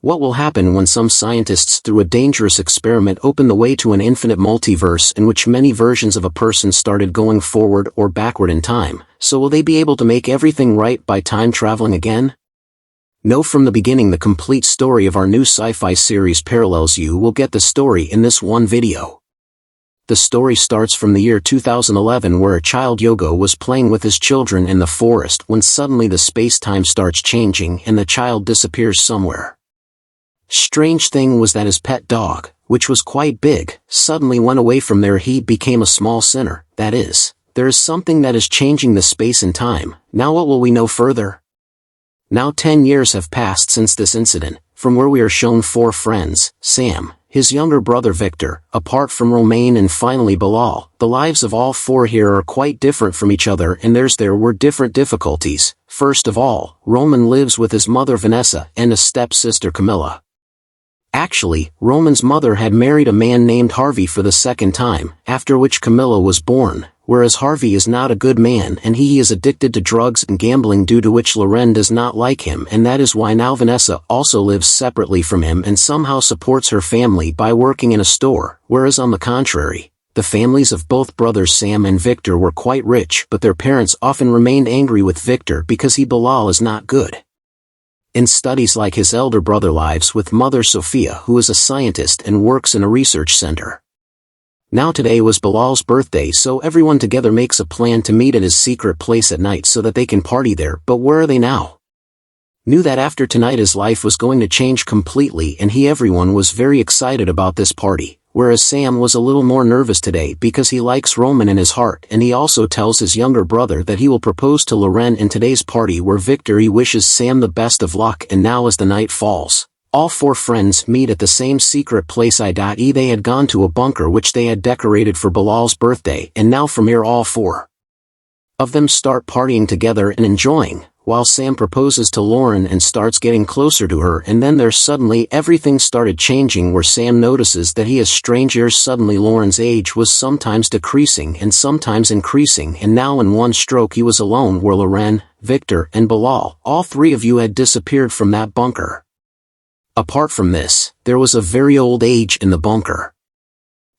What will happen when some scientists through a dangerous experiment open the way to an infinite multiverse in which many versions of a person started going forward or backward in time? So will they be able to make everything right by time traveling again? Know from the beginning the complete story of our new sci-fi series parallels. You will get the story in this one video. The story starts from the year 2011, where a child Yogo was playing with his children in the forest when suddenly the space-time starts changing and the child disappears somewhere. Strange thing was that his pet dog, which was quite big, suddenly went away from there. He became a small sinner. That is, there is something that is changing the space and time. Now what will we know further? Now 10 years have passed since this incident, from where we are shown 4 friends, Sam, his younger brother Victor, apart from Romain, and finally Bilal. The lives of all 4 here are quite different from each other, and there were different difficulties. First of all, Roman lives with his mother Vanessa and a stepsister Camilla. Actually, Roman's mother had married a man named Harvey for the second time, after which Camilla was born, whereas Harvey is not a good man and he is addicted to drugs and gambling, due to which Loren does not like him, and that is why now Vanessa also lives separately from him and somehow supports her family by working in a store, whereas on the contrary, the families of both brothers Sam and Victor were quite rich, but their parents often remained angry with Victor because Bilal is not good in studies like his elder brother lives with mother Sophia, who is a scientist and works in a research center. Now today was Bilal's birthday, so everyone together makes a plan to meet at his secret place at night so that they can party there. But where are they now? Knew that after tonight his life was going to change completely, and everyone was very excited about this party, whereas Sam was a little more nervous today because he likes Roman in his heart, and he also tells his younger brother that he will propose to Loren in today's party, where Victor wishes Sam the best of luck. And now as the night falls, all 4 friends meet at the same secret place. They had gone to a bunker which they had decorated for Bilal's birthday, and now from here all 4 of them start partying together and enjoying, while Sam proposes to Lauren and starts getting closer to her. And then there suddenly everything started changing, where Sam notices that he is strange. Suddenly Lauren's age was sometimes decreasing and sometimes increasing, and now in one stroke he was alone, where Loren, Victor and Bilal, all 3 of you, had disappeared from that bunker. Apart from this, there was a very old age in the bunker.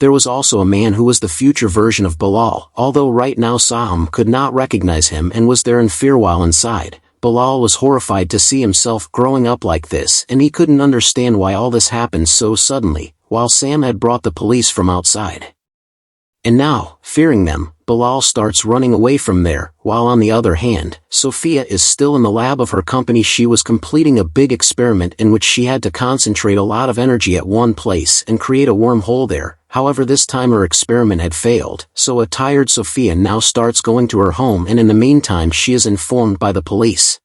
There was also a man who was the future version of Bilal, although right now Sam could not recognize him and was there in fear while inside. Bilal was horrified to see himself growing up like this, and he couldn't understand why all this happened so suddenly, while Sam had brought the police from outside. And now, fearing them, Bilal starts running away from there, while on the other hand, Sophia is still in the lab of her company. She was completing a big experiment in which she had to concentrate a lot of energy at one place and create a wormhole there. However, this time her experiment had failed, so a tired Sophia now starts going to her home, and in the meantime she is informed by the police.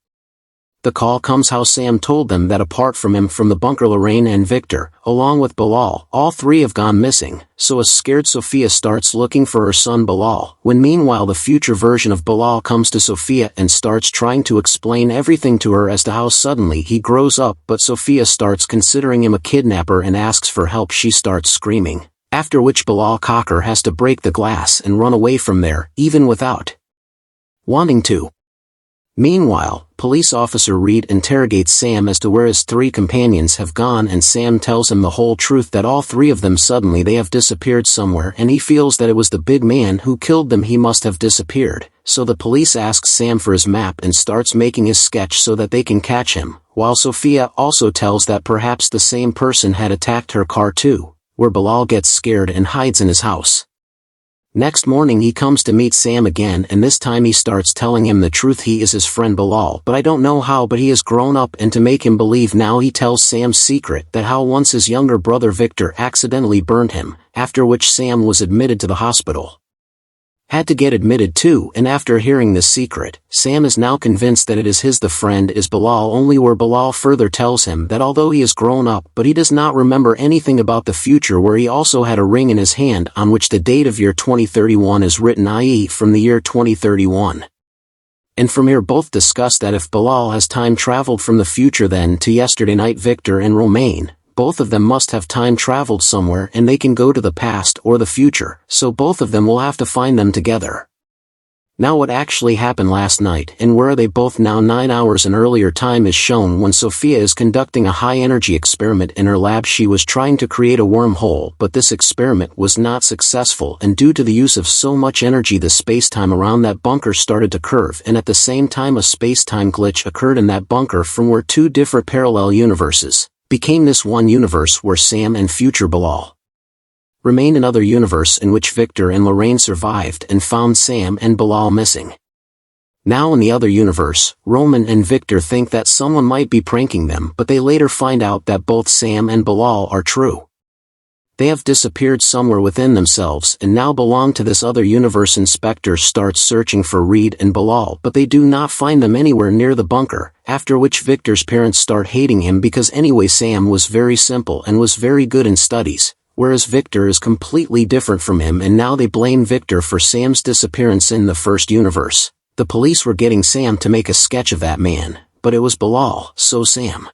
The call comes how Sam told them that apart from him from the bunker, Lorraine and Victor, along with Bilal, all 3 have gone missing, so a scared Sophia starts looking for her son Bilal, when meanwhile the future version of Bilal comes to Sophia and starts trying to explain everything to her as to how suddenly he grows up, but Sophia starts considering him a kidnapper and asks for help. She starts screaming, after which Bilal Cocker has to break the glass and run away from there, even without wanting to. Meanwhile, police officer Reed interrogates Sam as to where his 3 companions have gone, and Sam tells him the whole truth, that all 3 of them suddenly they have disappeared somewhere, and he feels that it was the big man who killed them. He must have disappeared, so the police asks Sam for his map and starts making his sketch so that they can catch him, while Sophia also tells that perhaps the same person had attacked her car too, where Bilal gets scared and hides in his house. Next morning he comes to meet Sam again, and this time he starts telling him the truth. He is his friend Bilal, but I don't know how, but he has grown up, and to make him believe now he tells Sam's secret, that how once his younger brother Victor accidentally burned him, after which Sam was admitted to the hospital. Had to get admitted too, and after hearing this secret, Sam is now convinced that it is his. The friend is Bilal only, where Bilal further tells him that although he has grown up, but he does not remember anything about the future, where he also had a ring in his hand on which the date of year 2031 is written, i.e. from the year 2031. And from here both discuss that if Bilal has time traveled from the future then to yesterday night, Victor and Romain, both of them must have time traveled somewhere, and they can go to the past or the future, so both of them will have to find them together. Now what actually happened last night and where are they both now? 9 hours an earlier time is shown when Sophia is conducting a high-energy experiment in her lab. She was trying to create a wormhole, but this experiment was not successful, and due to the use of so much energy the space-time around that bunker started to curve, and at the same time a space-time glitch occurred in that bunker from where two different parallel universes became this one universe where Sam and future Bilal remained. Another universe in which Victor and Lorraine survived and found Sam and Bilal missing. Now in the other universe, Roman and Victor think that someone might be pranking them, but they later find out that both Sam and Bilal are true. They have disappeared somewhere within themselves and now belong to this other universe. Inspector starts searching for Reed and Bilal, but they do not find them anywhere near the bunker, after which Victor's parents start hating him because anyway Sam was very simple and was very good in studies, whereas Victor is completely different from him, and now they blame Victor for Sam's disappearance. In the first universe, the police were getting Sam to make a sketch of that man, but it was Bilal, so Sam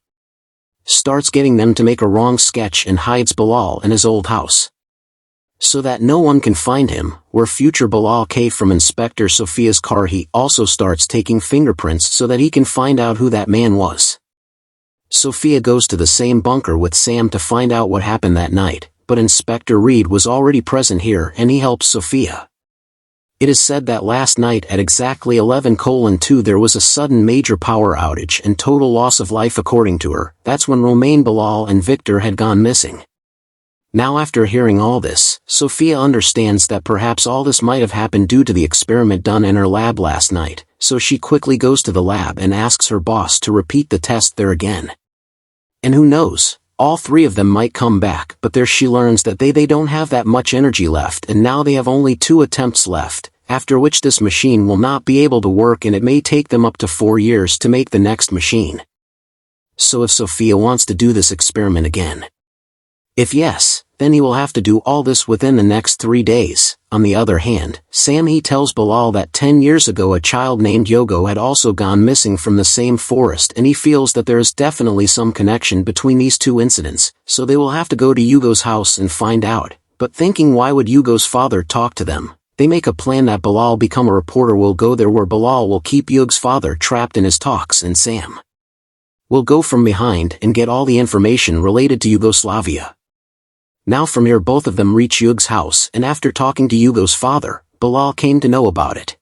starts getting them to make a wrong sketch and hides Bilal in his old house so that no one can find him, where future Bilal came from Inspector Sophia's car. He also starts taking fingerprints so that he can find out who that man was. Sophia goes to the same bunker with Sam to find out what happened that night, but Inspector Reed was already present here and he helps Sophia. It is said that last night at exactly 11:2 there was a sudden major power outage and total loss of life according to her. That's when Romain, Bilal and Victor had gone missing. Now after hearing all this, Sophia understands that perhaps all this might have happened due to the experiment done in her lab last night, so she quickly goes to the lab and asks her boss to repeat the test there again. And who knows? All three of them might come back, but there she learns that they don't have that much energy left, and now they have only 2 attempts left, after which this machine will not be able to work and it may take them up to 4 years to make the next machine. So if Sophia wants to do this experiment again, if yes, then he will have to do all this within the next 3 days. On the other hand, Sam, he tells Bilal that 10 years ago a child named Yogo had also gone missing from the same forest, and he feels that there is definitely some connection between these two incidents, so they will have to go to Yugo's house and find out. But thinking why would Yugo's father talk to them, they make a plan that Bilal become a reporter will go there where Bilal will keep Yugo's father trapped in his talks, and Sam will go from behind and get all the information related to Yugoslavia. Now from here both of them reach Yugo's house, and after talking to Yugo's father, Bilal came to know about it.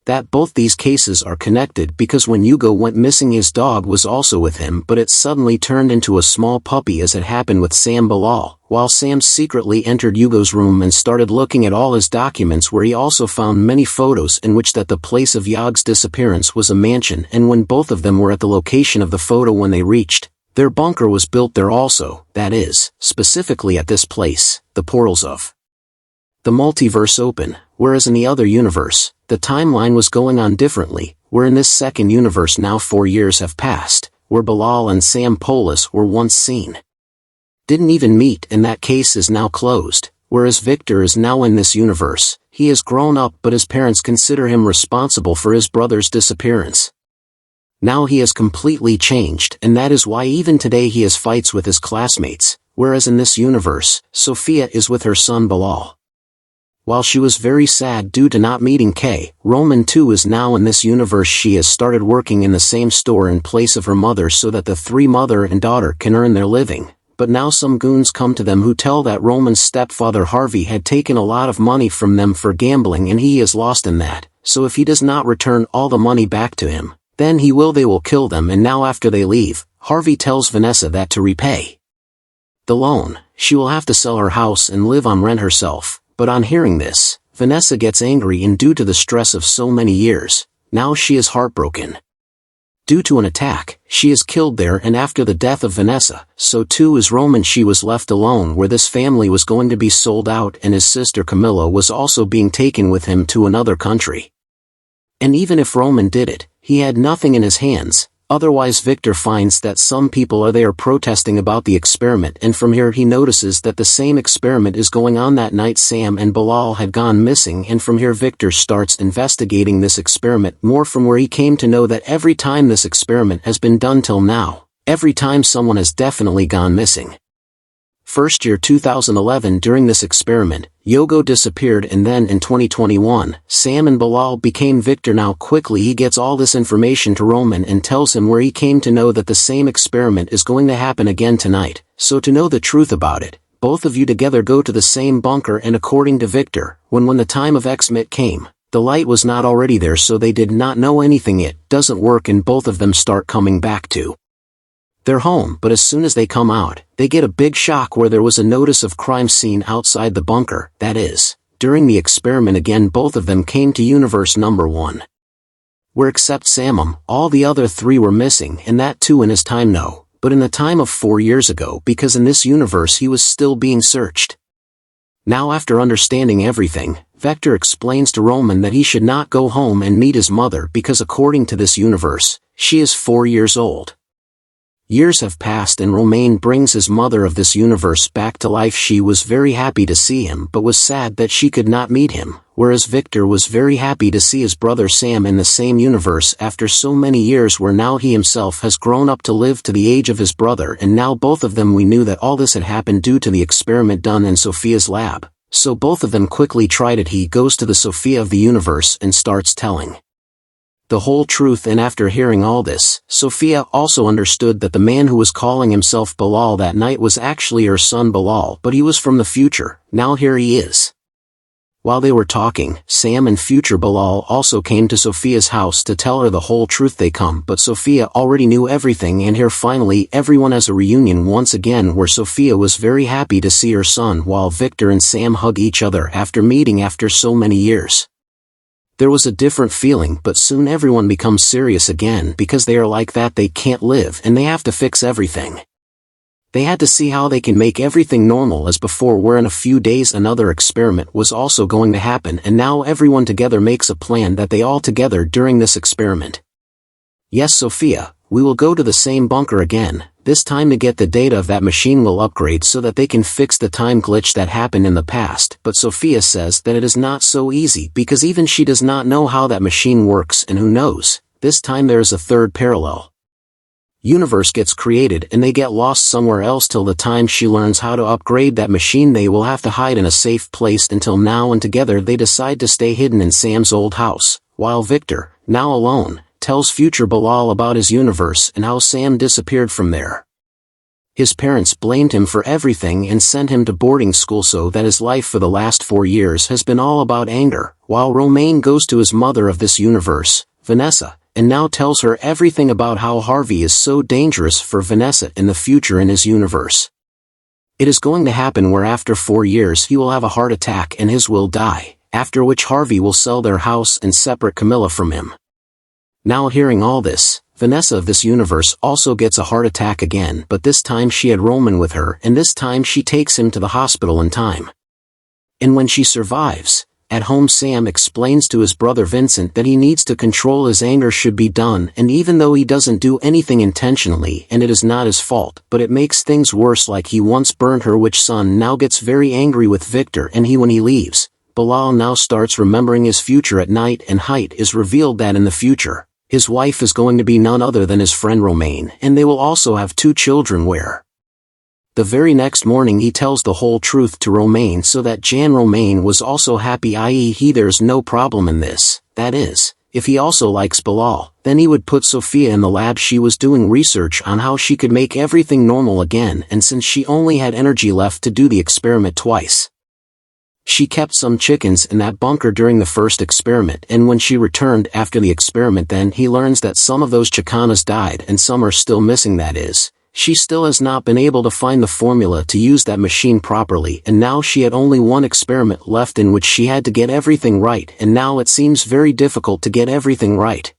That both these cases are connected because when Yugo went missing his dog was also with him, but it suddenly turned into a small puppy as it happened with Sam. Bilal, while Sam secretly entered Yugo's room and started looking at all his documents, where he also found many photos in which that the place of Yogo's disappearance was a mansion, and when both of them were at the location of the photo when they reached, their bunker was built there also, that is, specifically at this place, the portals of the multiverse open, whereas in the other universe, the timeline was going on differently, where in this second universe now 4 years have passed, where Bilal and Sam Polis were once seen. Didn't even meet, and that case is now closed, whereas Victor is now in this universe. He has grown up but his parents consider him responsible for his brother's disappearance. Now he has completely changed, and that is why even today he has fights with his classmates, whereas in this universe, Sophia is with her son Bilal. While she was very sad due to not meeting Kay, Roman too is now in this universe. She has started working in the same store in place of her mother so that the 3 mother and daughter can earn their living, but now some goons come to them who tell that Roman's stepfather Harvey had taken a lot of money from them for gambling and he is lost in that, so if he does not return all the money back to him, then they will kill them. And now after they leave, Harvey tells Vanessa that to repay the loan, she will have to sell her house and live on rent herself. But on hearing this, Vanessa gets angry, and due to the stress of so many years, now she is heartbroken. Due to an attack, she is killed there, and after the death of Vanessa, so too is Roman. She was left alone where this family was going to be sold out, and his sister Camilla was also being taken with him to another country. And even if Roman did it, he had nothing in his hands. Otherwise Victor finds that some people are there protesting about the experiment, and from here he notices that the same experiment is going on that night Sam and Bilal had gone missing, and from here Victor starts investigating this experiment more, from where he came to know that every time this experiment has been done till now, every time someone has definitely gone missing. First year 2011, during this experiment, Yogo disappeared, and then in 2021, Sam and Bilal became Victor. Now quickly he gets all this information to Roman and tells him where he came to know that the same experiment is going to happen again tonight. So to know the truth about it, both of you together go to the same bunker, and according to Victor, when the time of Xmit came, the light was not already there, so they did not know anything. It doesn't work, and both of them start coming back to their home. But as soon as they come out, they get a big shock where there was a notice of crime scene outside the bunker. That is, during the experiment again both of them came to universe number 1. Where except Samum, all the other 3 were missing, and that too in his time no, but in the time of 4 years ago, because in this universe he was still being searched. Now after understanding everything, Vector explains to Roman that he should not go home and meet his mother because according to this universe, she is 4 years old. Years have passed and Romain brings his mother of this universe back to life. She was very happy to see him but was sad that she could not meet him, whereas Victor was very happy to see his brother Sam in the same universe after so many years, where now he himself has grown up to live to the age of his brother, and now both of them, we knew that all this had happened due to the experiment done in Sophia's lab, so both of them quickly tried it. He goes to the Sophia of the universe and starts telling the whole truth, and after hearing all this, Sophia also understood that the man who was calling himself Bilal that night was actually her son Bilal, but he was from the future. Now here he is. While they were talking, Sam and future Bilal also came to Sophia's house to tell her the whole truth. They come, but Sophia already knew everything, and here finally everyone has a reunion once again, where Sophia was very happy to see her son while Victor and Sam hug each other after meeting after so many years. There was a different feeling, but soon everyone becomes serious again because they are like that they can't live and they have to fix everything. They had to see how they can make everything normal as before, where in a few days another experiment was also going to happen, and now everyone together makes a plan that they all together during this experiment. Yes, Sophia, we will go to the same bunker again, this time to get the data of that machine will upgrade so that they can fix the time glitch that happened in the past. But Sophia says that it is not so easy because even she does not know how that machine works, and who knows, this time there is a third parallel universe gets created and they get lost somewhere else till the time she learns how to upgrade that machine. They will have to hide in a safe place until now, and together they decide to stay hidden in Sam's old house, while Victor, now alone, tells future Bilal about his universe and how Sam disappeared from there. His parents blamed him for everything and sent him to boarding school, so that his life for the last 4 years has been all about anger, while Romain goes to his mother of this universe, Vanessa, and now tells her everything about how Harvey is so dangerous for Vanessa in the future in his universe. It is going to happen where after 4 years he will have a heart attack and his will die, after which Harvey will sell their house and separate Camilla from him. Now hearing all this, Vanessa of this universe also gets a heart attack again, but this time she had Roman with her, and this time she takes him to the hospital in time. And when she survives, at home Sam explains to his brother Vincent that he needs to control his anger should be done, and even though he doesn't do anything intentionally and it is not his fault, but it makes things worse, like he once burned her, which son now gets very angry with Victor, and when he leaves, Bilal now starts remembering his future at night, and height is revealed that in the future, his wife is going to be none other than his friend Romain, and they will also have 2 children. Where the very next morning he tells the whole truth to Romain, so that Jan Romain was also happy, i.e. there's no problem in this, that is, if he also likes Bilal, then he would put Sophia in the lab. She was doing research on how she could make everything normal again, and since she only had energy left to do the experiment twice, she kept some chickens in that bunker during the first experiment, and when she returned after the experiment, then he learns that some of those chicanas died and some are still missing. That is, she still has not been able to find the formula to use that machine properly, and now she had only 1 experiment left in which she had to get everything right, and now it seems very difficult to get everything right.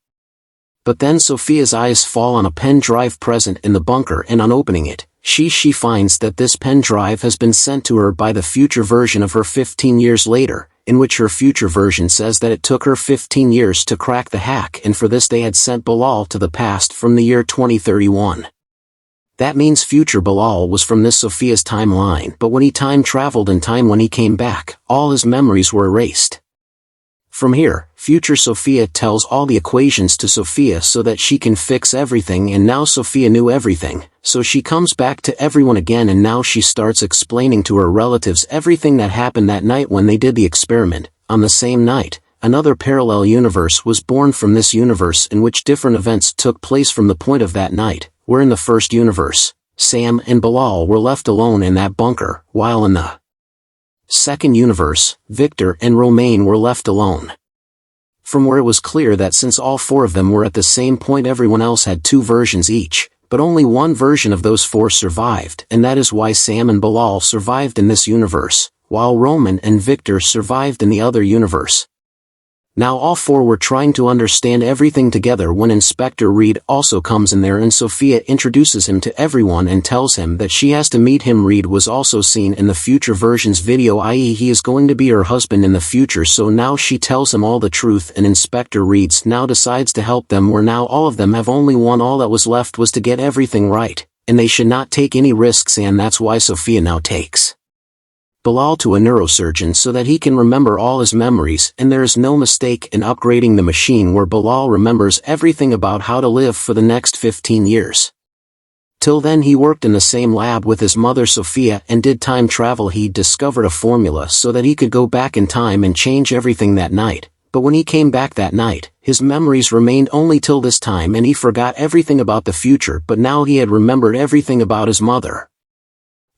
But then Sophia's eyes fall on a pen drive present in the bunker, and on opening it, she finds that this pen drive has been sent to her by the future version of her 15 years later, in which her future version says that it took her 15 years to crack the hack, and for this they had sent Bilal to the past from the year 2031. That means future Bilal was from this Sophia's timeline, but when he time traveled in time, when he came back, all his memories were erased. From here, future Sophia tells all the equations to Sophia so that she can fix everything, and now Sophia knew everything, so she comes back to everyone again, and now she starts explaining to her relatives everything that happened that night when they did the experiment. On the same night, another parallel universe was born from this universe in which different events took place from the point of that night, where in the first universe, Sam and Bilal were left alone in that bunker, while in the second universe, Victor and Romaine were left alone. From where it was clear that since all four of them were at the same point, everyone else had two versions each, but only one version of those four survived, and that is why Sam and Bilal survived in this universe, while Roman and Victor survived in the other universe. Now all four were trying to understand everything together when Inspector Reed also comes in there, and Sophia introduces him to everyone and tells him that she has to meet him. Reed was also seen in the future version's video, i.e. he is going to be her husband in the future, so now she tells him all the truth, and Inspector Reed now decides to help them, where now all of them have only one. All that was left was to get everything right, and they should not take any risks, and that's why Sophia now takes Bilal to a neurosurgeon so that he can remember all his memories, and there is no mistake in upgrading the machine, where Bilal remembers everything about how to live for the next 15 years. Till then he worked in the same lab with his mother Sophia and did time travel. He discovered a formula so that he could go back in time and change everything that night, but when he came back that night, his memories remained only till this time, and he forgot everything about the future, but now he had remembered everything about his mother.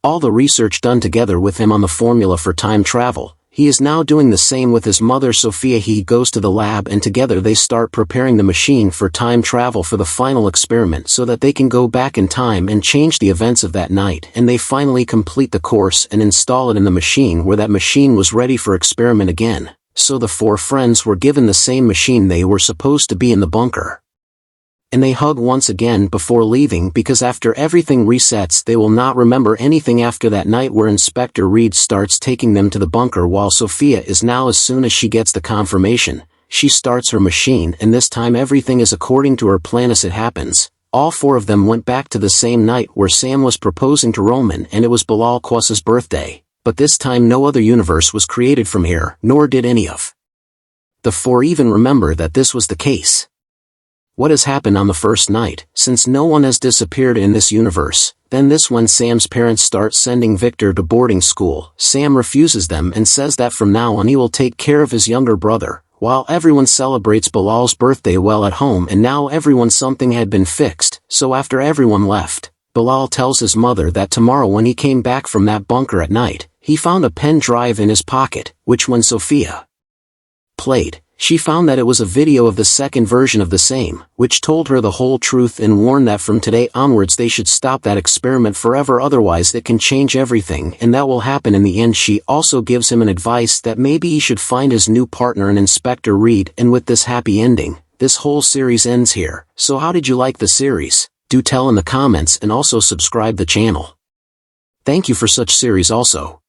All the research done together with him on the formula for time travel, he is now doing the same with his mother Sophia. He goes to the lab and together they start preparing the machine for time travel for the final experiment so that they can go back in time and change the events of that night, and they finally complete the course and install it in the machine, where that machine was ready for experiment again. So the four friends were given the same machine they were supposed to be in the bunker. And they hug once again before leaving, because after everything resets they will not remember anything after that night, where Inspector Reed starts taking them to the bunker, while Sophia is now, as soon as she gets the confirmation, she starts her machine, and this time everything is according to her plan. As it happens, all four of them went back to the same night where Sam was proposing to Roman, and it was Bilal Quas's birthday, but this time no other universe was created from here, nor did any of the four even remember that this was the case. What has happened on the first night, since no one has disappeared in this universe? Then this when Sam's parents start sending Victor to boarding school, Sam refuses them and says that from now on he will take care of his younger brother, while everyone celebrates Bilal's birthday well at home, and now everyone something had been fixed. So after everyone left, Bilal tells his mother that tomorrow when he came back from that bunker at night, he found a pen drive in his pocket, which when Sophia played, she found that it was a video of the second version of the same, which told her the whole truth and warned that from today onwards they should stop that experiment forever, otherwise it can change everything, and that will happen in the end. She also gives him an advice that maybe he should find his new partner in Inspector Reed, and with this happy ending, this whole series ends here. So how did you like the series? Do tell in the comments, and also subscribe the channel. Thank you for such series also.